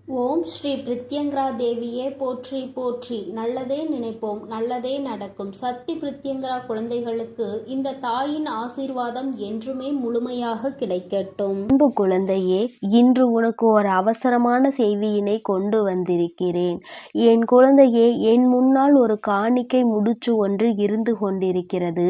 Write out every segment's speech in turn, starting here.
ஓம் ஸ்ரீ பிரித்யங்கரா தேவியே போற்றி போற்றி. நல்லதே நினைப்போம், நல்லதே நடக்கும். சக்தி பிரித்யங்கரா குழந்தைகளுக்கு இந்த தாயின் ஆசீர்வாதம் என்றுமே முழுமையாக கிடைக்கட்டும். அன்பு குழந்தையே, இன்று உனக்கு ஒரு அவசரமான செய்தியினை கொண்டு வந்திருக்கிறேன். என் குழந்தையே, என் முன்னால் ஒரு காணிக்கை முடிச்சு ஒன்று இருந்து கொண்டிருக்கிறது.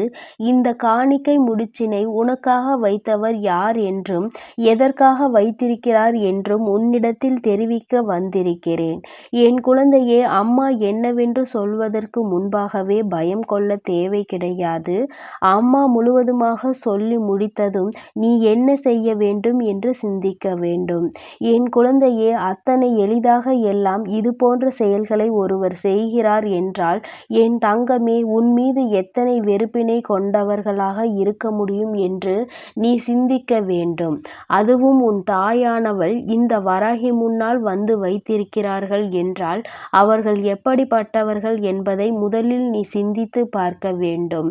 இந்த காணிக்கை முடிச்சினை உனக்காக வைத்தவர் யார் என்றும் எதற்காக வைத்திருக்கிறார் என்றும் உன்னிடத்தில் தெரிவிக்க வந்திருக்கிறேன். என் குழந்தையே, அம்மா என்னவென்று சொல்வதற்கு முன்பாகவே பயம் கொள்ள தேவை கிடையாது. அம்மா முழுவதுமாக சொல்லி முடித்ததும் நீ என்ன செய்ய வேண்டும் என்று சிந்திக்க வேண்டும். என் குழந்தையே, அத்தனை எளிதாக எல்லாம் இது போன்ற செயல்களை ஒருவர் செய்கிறார் என்றால் என் தங்கமே, உன் மீது எத்தனை வெறுப்பினை கொண்டவர்களாக இருக்க முடியும் என்று நீ சிந்திக்க வேண்டும். அதுவும் உன் தாயானவள் இந்த வராகி முன்னால் வந்து வைத்திருக்கிறார்கள் என்றால் அவர்கள் எப்படிப்பட்டவர்கள் என்பதை முதலில் நீ சிந்தித்து பார்க்க வேண்டும்.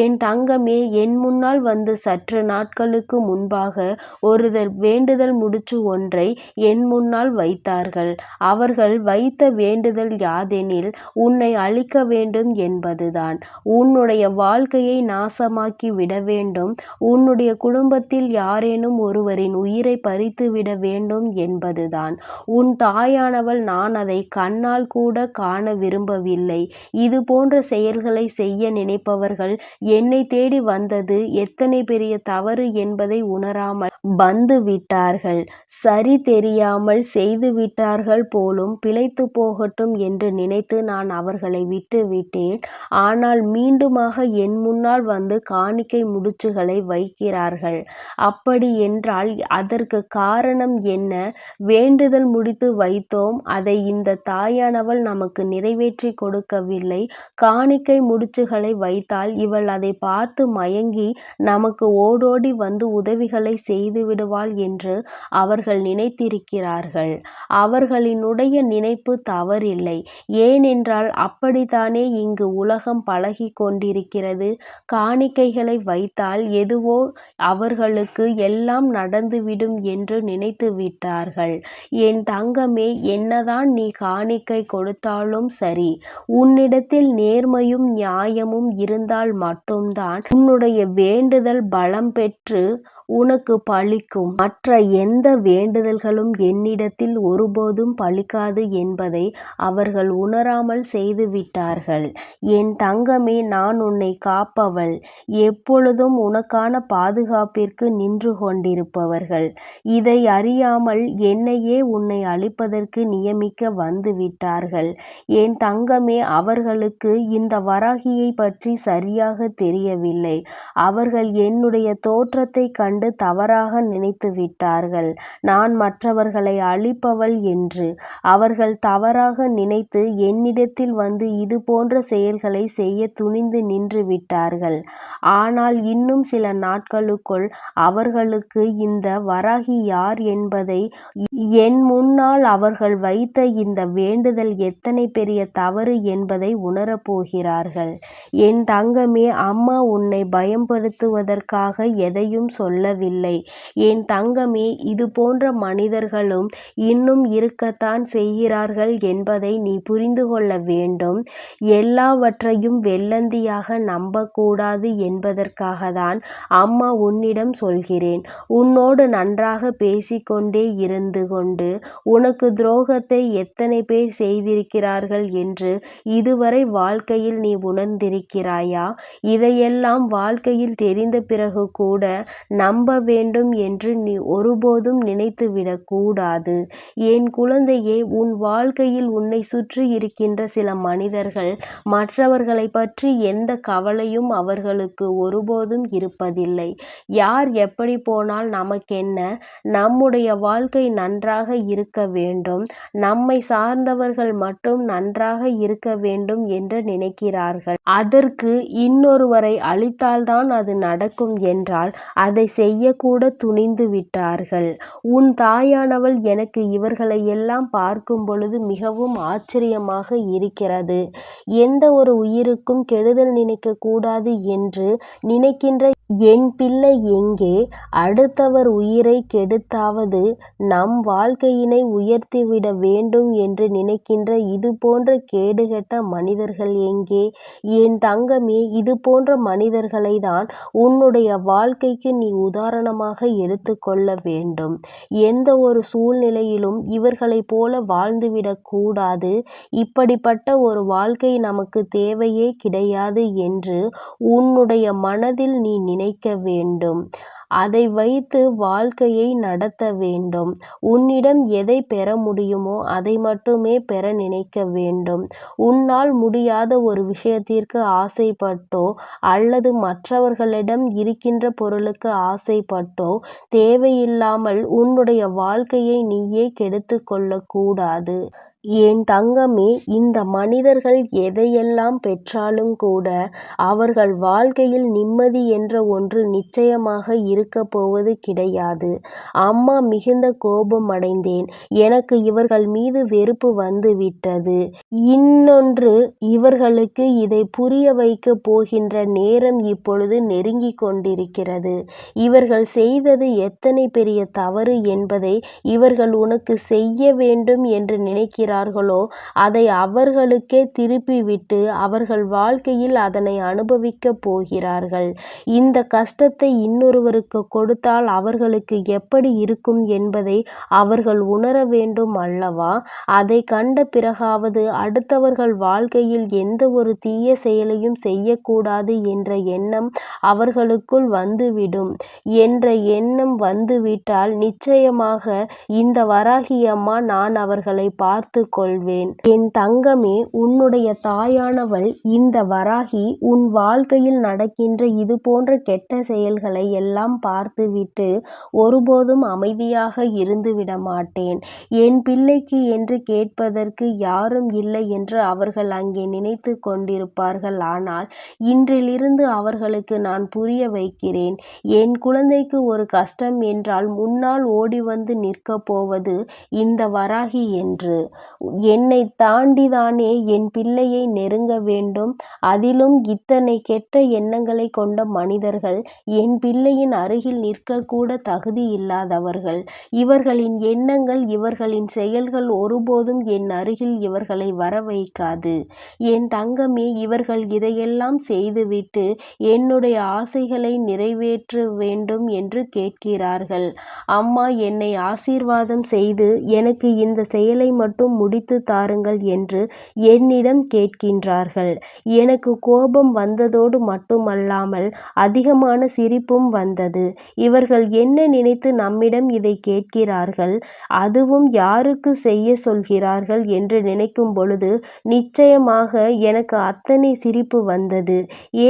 என் தங்கமே, என் முன்னால் வந்து சற்று நாட்களுக்கு முன்பாக ஒருவர் வேண்டுதல் முடிச்சு ஒன்றை என் முன்னால் வைத்தார்கள். அவர்கள் வைத்த வேண்டுதல் யாதெனில் உன்னை அழிக்க வேண்டும் என்பதுதான். உன்னுடைய வாழ்க்கையை நாசமாக்கி விட வேண்டும், உன்னுடைய குடும்பத்தில் யாரேனும் ஒருவரின் உயிரை பறித்து விட வேண்டும் என்பதுதான். உன் தாயானவள் நான் அதை கண்ணால் கூட காண விரும்பவில்லை. இது போன்ற செயல்களை செய்ய நினைப்பவர்கள் என்னை தேடி வந்தது எத்தனை பெரிய தவறு என்பதை உணராமல் வந்து விட்டார்கள். சரி தெரியாமல் செய்து விட்டார்கள் போலும், பிழைத்து போகட்டும் என்று நினைத்து நான் அவர்களை விட்டு விட்டேன். ஆனால் மீண்டுமாக என் முன்னால் வந்து காணிக்கை முடிச்சுகளை வைக்கிறார்கள். அப்படி என்றால் அதற்கு காரணம் என்ன? வேண்டுதல் முடித்து வைத்தோம், அதை இந்த தாயானவள் நமக்கு நிறைவேற்றி கொடுக்கவில்லை. காணிக்கை முடிச்சுகளை வைத்தால் இவள் அதை பார்த்து மயங்கி நமக்கு ஓடோடி வந்து உதவிகளை செய்து விடுவாள் என்று அவர்கள் நினைத்திருக்கிறார்கள். அவர்களினுடைய நினைப்பு தவறில்லை. ஏனென்றால் அப்படித்தானே இங்கு உலகம் பழகி கொண்டிருக்கிறது. காணிக்கைகளை வைத்தால் எதுவோ அவர்களுக்கு எல்லாம் நடந்துவிடும் என்று நினைத்து விட்டார்கள். என் தங்கமே, என்னதான் நீ காணிக்கை கொடுத்தாலும் சரி, உன்னிடத்தில் நேர்மையும் நியாயமும் இருந்தால் மட்டும்தான் உன்னுடைய வேண்டுதல் பலம் பெற்று உனக்கு பலிக்கும். மற்ற எந்த வேண்டுதல்களும் என்னிடத்தில் ஒருபோதும் பலிக்காது என்பதை அவர்கள் உணராமல் செய்துவிட்டார்கள். என் தங்கமே, நான் உன்னை காப்பவள், எப்பொழுதும் உனக்கான பாதுகாப்பிற்கு நின்று கொண்டிருப்பவர்கள். இதை அறியாமல் என்னையே உன்னை அழிப்பதற்கு நியமிக்க வந்து விட்டார்கள். என் தங்கமே, அவர்களுக்கு இந்த வராகியை பற்றி சரியாக தெரியவில்லை. அவர்கள் என்னுடைய தோற்றத்தை கண்டு தவறாக நினைத்து விட்டார்கள். நான் மற்றவர்களை அழிப்பவள் என்று அவர்கள் தவறாக நினைத்து என்னிடத்தில் வந்து இது போன்ற செயல்களை செய்ய துணிந்து நின்று விட்டார்கள். ஆனால் இன்னும் சில நாட்களுக்குள் அவர்களுக்கு இந்த வராகி யார் என்பதை, என் முன்னால் அவர்கள் வைத்த இந்த வேண்டுதல் எத்தனை பெரிய தவறு என்பதை உணரப்போகிறார்கள். என் தங்கமே, அம்மா உன்னை பயன்படுத்துவதற்காக எதையும் சொல்லவில்லை. என் தங்கமே, இது போன்ற மனிதர்களும் இன்னும் இருக்கத்தான் செய்கிறார்கள் என்பதை நீ புரிந்து கொள்ள வேண்டும். எல்லாவற்றையும் வெள்ளந்தியாக நம்பக்கூடாது என்பதற்காக தான் அம்மா உன்னிடம் சொல்கிறேன். உன்னோடு நன்றாக பேசிக்கொண்டே இருந்து கொண்டு உனக்கு துரோகத்தை எத்தனை பேர் செய்திருக்கிறார்கள் என்று இதுவரை வாழ்க்கையில் நீ உணர்ந்திருக்கிறாயா? இதையெல்லாம் வாழ்க்கையில் தெரிந்த பிறகு கூட நம்ப வேண்டும் என்று நீ ஒருபோதும் நினைத்துவிடக் கூடாது. என் குழந்தையே, உன் வாழ்க்கையில் உன்னை சுற்றி இருக்கின்ற சில மனிதர்கள் மற்றவர்களை பற்றி எந்த கவலையும் அவர்களுக்கு ஒருபோதும் இருப்பதில்லை. யார் எப்படி போனால் நமக்கென்ன? நம்முடைய வாழ்க்கை நன்றாக இருக்க வேண்டும், நம்மை சார்ந்தவர்கள் மட்டும் நன்றாக இருக்க வேண்டும் என்று நினைக்கிறார்கள். அதற்கு இன்னொருவரை அழித்தால்தான் அது நடக்கும் என்றால் அதை செய்யக்கூட துணிந்து விட்டார்கள். உன் தாயானவள் எனக்கு இவர்களை எல்லாம் பார்க்கும் பொழுது மிகவும் ஆச்சரியமாக இருக்கிறது. எந்த ஒரு உயிருக்கும் கெடுதல் நினைக்க கூடாது என்று நினைக்கின்ற என் பிள்ளை எங்கே? அடுத்தவர் உயிரை கெடுத்தாவது நம் வாழ்க்கையினை உயர்த்திவிட வேண்டும் என்று நினைக்கின்ற இது போன்ற கேடுகெட்ட மனிதர்கள் எங்கே? என் தங்கமே, இது போன்ற மனிதர்களை தான் உன்னுடைய வாழ்க்கைக்கு நீ உதாரணமாக எடுத்துக்கொள்ள வேண்டும். எந்த ஒரு சூழ்நிலையிலும் இவர்களைப் போல வாழ்ந்துவிடக் கூடாது. இப்படிப்பட்ட ஒரு வாழ்க்கை நமக்கு தேவையே கிடையாது என்று உன்னுடைய மனதில் நீ நினைக்க வேண்டும். அதை வைத்து வாழ்க்கையை நடத்த வேண்டும். உன்னிடம் எதை பெற முடியுமோ அதை மட்டுமே பெற நினைக்க வேண்டும். உன்னால் முடியாத ஒரு விஷயத்திற்கு ஆசைப்பட்டோ அல்லது மற்றவர்களிடம் இருக்கின்ற பொருளுக்கு ஆசைப்பட்டோ தேவையில்லாமல் உன்னுடைய வாழ்க்கையை நீயே கெடுத்து கொள்ளக்கூடாது. என் தங்கமே, இந்த மனிதர்கள் எதையெல்லாம் பெற்றாலும் கூட அவர்கள் வாழ்க்கையில் நிம்மதி என்ற ஒன்று நிச்சயமாக இருக்கப் போவது கிடையாது. அம்மா மிகுந்த கோபம் அடைந்தேன். எனக்கு இவர்கள் மீது வெறுப்பு வந்துவிட்டது. இன்னொன்று, இவர்களுக்கு இதை புரிய வைக்கப் போகின்ற நேரம் இப்பொழுது நெருங்கிக் கொண்டிருக்கிறது. இவர்கள் செய்தது எத்தனை பெரிய தவறு என்பதை இவர்கள் உனக்கு செய்ய வேண்டும் என்று நினைக்கிறார்களோ அதை அவர்களுக்கே திருப்பிவிட்டு அவர்கள் வாழ்க்கையில் அதனை அனுபவிக்கப் போகிறார்கள். இந்த கஷ்டத்தை இன்னொருவருக்கு கொடுத்தால் அவர்களுக்கு எப்படி இருக்கும் என்பதை அவர்கள் உணர வேண்டும் அல்லவா? அதை கண்ட பிறகாவது அடுத்தவர்கள் வாழ்க்கையில் எந்த ஒரு தீய செயலையும் செய்யக்கூடாது என்ற எண்ணம் அவர்களுக்குள் வந்துவிடும். என்ற எண்ணம் வந்துவிட்டால் நிச்சயமாக இந்த வராகி அம்மா நான் அவர்களை பார்த்து கொள்வேன். என் தங்கமே, உன்னுடைய தாயானவள் இந்த வராகி உன் வாழ்க்கையில் நடக்கின்ற இது போன்ற கெட்ட செயல்களை எல்லாம் பார்த்துவிட்டு ஒருபோதும் அமைதியாக இருந்துவிட மாட்டேன். என் பிள்ளைக்கு என்று கேட்பதற்கு யாரும் இல்லை என்று அவர்கள் அங்கே நினைத்து கொண்டிருப்பார்கள். ஆனால் இன்றிலிருந்து அவர்களுக்கு நான் புரிய வைக்கிறேன். என் குழந்தைக்கு ஒரு கஷ்டம் என்றால் முன்னால் ஓடி வந்து நிற்கப் போவது இந்த வராகி என்று. என்னை தாண்டிதானே என் பிள்ளையை நெருங்க வேண்டும். அதிலும் இத்தனை கெட்ட எண்ணங்களை கொண்ட மனிதர்கள் என் பிள்ளையின் அருகில் நிற்கக்கூட தகுதி இல்லாதவர்கள். இவர்களின் எண்ணங்கள் இவர்களின் செயல்கள் ஒருபோதும் என் அருகில் இவர்களை வர வைக்காது. என் தங்கமே, இவர்கள் இதையெல்லாம் செய்துவிட்டு என்னுடைய ஆசைகளை நிறைவேற்ற வேண்டும் என்று கேட்கிறார்கள். அம்மா, என்னை ஆசீர்வாதம் செய்து எனக்கு இந்த செயலை மட்டும் முடித்து தாருங்கள் என்று என்னிடம் கேட்கின்றார்கள். எனக்கு கோபம் வந்ததோடு மட்டுமல்லாமல் அதிகமான சிரிப்பும் வந்தது. இவர்கள் என்ன நினைத்து நம்மிடம் இதை கேட்கிறார்கள், அதுவும் யாருக்கு செய்ய சொல்கிறார்கள் என்று நினைக்கும் பொழுது நிச்சயமாக எனக்கு அத்தனை சிரிப்பு வந்தது.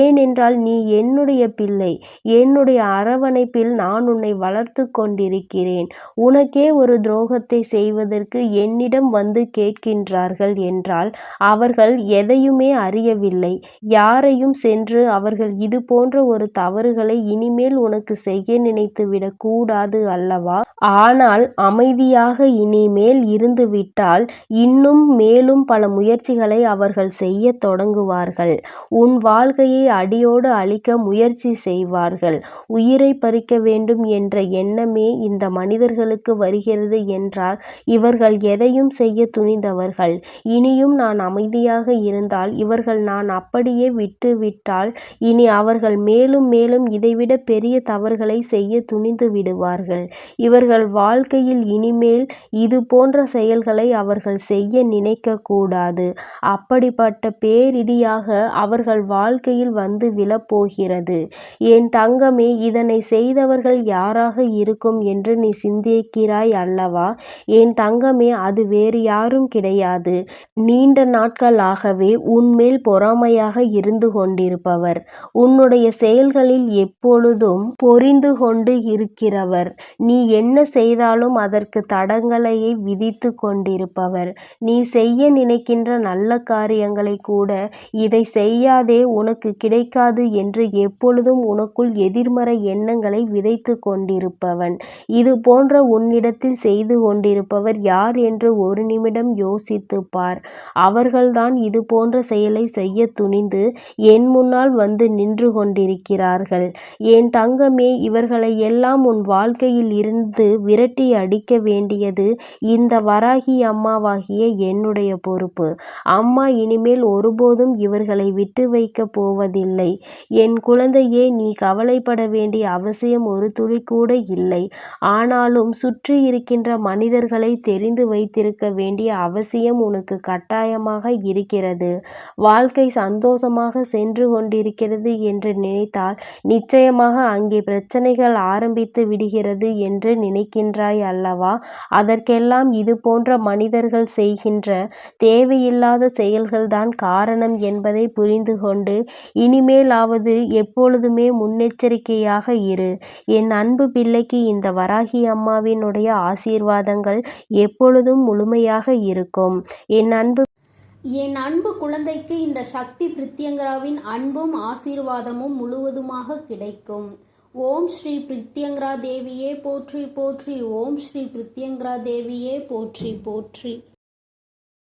ஏனென்றால் நீ என்னுடைய பிள்ளை. என்னுடைய அரவணைப்பில் நான் உன்னை வளர்த்து கொண்டிருக்கிறேன். உனக்கே ஒரு துரோகத்தை செய்வதற்கு என்னிடம் வந்து கேட்கின்றார்கள் என்றால் அவர்கள் எதையுமே அறியவில்லை. யாரையும் சென்று அவர்கள் இது போன்ற ஒரு தவறுகளை இனிமேல் உனக்கு செய்ய நினைத்து விடக்கூடாது அல்லவா? ஆனால் அமைதியாக இனிமேல் இருந்துவிட்டால் இன்னும் மேலும் பல முயற்சிகளை அவர்கள் செய்ய தொடங்குவார்கள். உன் வாழ்க்கையை அடியோடு அழிக்க முயற்சி செய்வார்கள். உயிரை பறிக்க வேண்டும் என்ற எண்ணமே இந்த மனிதர்களுக்கு வருகிறது என்றால் இவர்கள் எதையும் செய்ய துணிந்தவர்கள். இனியும் நான் அமைதியாக இருந்தால் இவர்கள் நான் அப்படியே விட்டுவிட்டால் இனி அவர்கள் மேலும் மேலும் இதைவிட பெரிய தவறுகளை செய்ய துணிந்து விடுவார்கள். இவர்கள் வாழ்க்கையில் இனிமேல் இது போன்ற செயல்களை அவர்கள் செய்ய நினைக்க கூடாது. அப்படிப்பட்ட பேரிடியாக அவர்கள் வாழ்க்கையில் வந்து விழப்போகிறது. என் தங்கமே, இதனை செய்தவர்கள் யாராக இருக்கும் என்று நீ சிந்திக்கிறாய் அல்லவா? என் தங்கமே, அது வேறு யாரும் கிடையாது. நீண்ட நாட்களாகவே உன்மேல் பொறாமையாக இருந்து கொண்டிருப்பவர், உன்னுடைய செயல்களில் எப்பொழுதும் பொரிந்து கொண்டு இருக்கிறவர், நீ என்ன செய்தாலும் அதற்கு தடங்கலையை விதித்து கொண்டிருப்பவர், நீ செய்ய நினைக்கின்ற நல்ல காரியங்களை கூட இதை செய்யாதே உனக்கு கிடைக்காது என்று எப்பொழுதும் உனக்குள் எதிர்மறை எண்ணங்களை விதைத்து கொண்டிருப்பவன், இது போன்ற உன்னிடத்தில் செய்து கொண்டிருப்பவர் யார் என்று ஒரு நிமிடம் யோசித்து பார். அவர்கள்தான் இது போன்ற செயலை செய்ய துணிந்து என் முன்னால் வந்து நின்று கொண்டிருக்கிறார்கள். என் தங்கமே, இவர்களை எல்லாம் உன் வாழ்க்கையில் இருந்து விரட்டி அடிக்க வேண்டியது இந்த வராகி அம்மாவாகிய என்னுடைய பொறுப்பு. அம்மா இனிமேல் ஒருபோதும் இவர்களை விட்டு வைக்கப் போவதில்லை. என் குழந்தையே, நீ கவலைப்பட வேண்டிய அவசியம் ஒரு துளி கூட இல்லை. ஆனாலும் சுற்றி இருக்கின்ற மனிதர்களை தெரிந்து வைத்திருக்க வேண்டிய அவசியம் உனக்கு கட்டாயமாக இருக்கிறது. வாழ்க்கை சந்தோஷமாக சென்று கொண்டிருக்கிறது என்று நினைத்தால் நிச்சயமாக அங்கே பிரச்சனைகள் ஆரம்பித்து விடுகிறது என்று நினைக்கின்றாய் அல்லவா? அதற்கெல்லாம் இது போன்ற மனிதர்கள் செய்கின்ற தேவையில்லாத செயல்கள்தான் காரணம் என்பதை புரிந்து கொண்டு இனிமேலாவது எப்பொழுதுமே முன்னெச்சரிக்கையாக இரு. என் அன்பு பிள்ளைக்கு இந்த வராகி அம்மாவினுடைய ஆசீர்வாதங்கள் எப்பொழுதும் முழுமையாக இருக்கும். என் அன்பு குழந்தைக்கு இந்த சக்தி பிரித்யங்கராவின் அன்பும் ஆசீர்வாதமும் முழுவதுமாக கிடைக்கும். ஓம் ஸ்ரீ பிரித்யங்கரா தேவியே போற்றி போற்றி. ஓம் ஸ்ரீ பிரித்யங்கரா தேவியே போற்றி போற்றி.